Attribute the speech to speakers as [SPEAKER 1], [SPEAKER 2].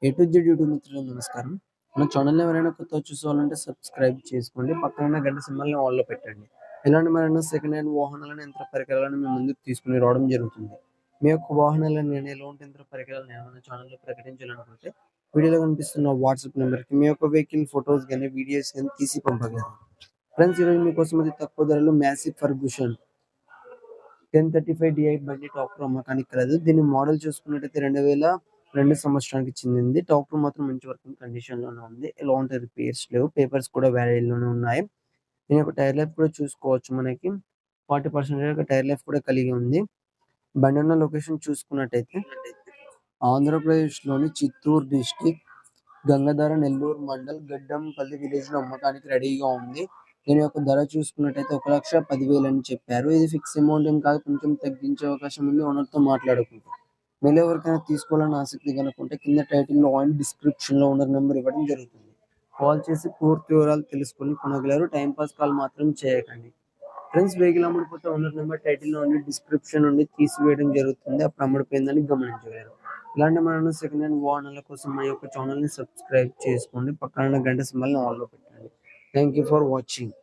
[SPEAKER 1] A to Z YouTube మిత్రులకు నమస్కారం. మన ఛానల్‌ని ఎవరైనా కొత్తగా చూసేవాళ్ళుంటే సబ్స్క్రైబ్ చేసుకోండి. పక్కన ఉన్న గంట సింబల్‌ని ఆల్‌లో పెట్టండి. ఇలాంటి మరెన్నో సెకండ్ హ్యాండ్ వాహనాలను, యంత్ర పరికరాలను మీ ముందుకు తీసుకొని రావడం జరుగుతుంది. మీ యొక్క వాహనాలను గాని, ఎలాంటి యంత్ర పరికరాలను గాని మన ఛానల్‌లో ప్రకటించాలనుకుంటే వీడియోలో కనిపిస్తున్న వాట్సాప్ నంబర్‌కి మీ యొక్క వెహికల్ ఫోటోస్ గాని, వీడియోస్ గాని తీసి పంపగలరు. ఫ్రెండ్స్, ఈరోజు మీకోసం అతి తక్కువ ధరలో మ్యాసివ్ ఫర్గూషన్ 1035 DI బండి టాప్ అమ్మకానికి కలదు. దీని మోడల్ చూసుకున్నట్టయితే 2002 సంవత్సరానికి చెందింది. టాప్ మాత్రం మంచి వర్కింగ్ కండిషన్‌లోనే ఉంది. ఎలాంటి రిపేర్స్ లేవు. పేపర్స్ కూడా వ్యాలిడ్‌లోనే ఉన్నాయి. దీని యొక్క టైర్ లైఫ్ కూడా చూసుకోవచ్చు మనకి. 40% టైర్ లైఫ్ కూడా కలిగి ఉంది. బండి ఉన్న లొకేషన్ చూసుకున్నట్టయితే ఆంధ్రప్రదేశ్‌లోని చిత్తూరు డిస్ట్రిక్ట్ గంగాధర నెల్లూరు మండల్ గడ్డంపల్లి విలేజ్‌లో అమ్మకానికి రెడీగా ఉంది. దీని యొక్క ధర చూసుకున్నట్టయితే 1,10,000 అని చెప్పారు. ఇది ఫిక్స్ అమౌంట్ ఏం కాదు. కొంచెం తగ్గించే అవకాశం ఉంది. ఓనర్‌తో మాట్లాడుకుంటే. మీలో ఎవరికైనా తీసుకోవాలని ఆసక్తి కనుకుంటే కింద టైటిల్‌లో అండ్ డిస్క్రిప్షన్‌లో ఓనర్ నంబర్ ఇవ్వడం జరుగుతుంది. కాల్ చేసి పూర్తి వివరాలు తెలుసుకొని కొనగలరు. టైమ్ పాస్ కాల్ మాత్రం చేయకండి. ఫ్రెండ్స్, వెహికల్ అమ్ముడుపోతే ఓనర్ నెంబర్ టైటిల్‌లో ఉండి డిస్క్రిప్షన్ నుండి తీసివేయడం జరుగుతుంది. అప్పుడు అమ్ముడుపోయిందని గమనించగలరు. ఇలాంటి మరెన్నో సెకండ్ హ్యాండ్ వాహనాల కోసం మా యొక్క ఛానల్‌ని సబ్స్క్రైబ్ చేసుకోండి. పక్కన ఉన్న గంట సింబల్‌ని ఆల్‌లో పెట్టండి. Thank you for watching.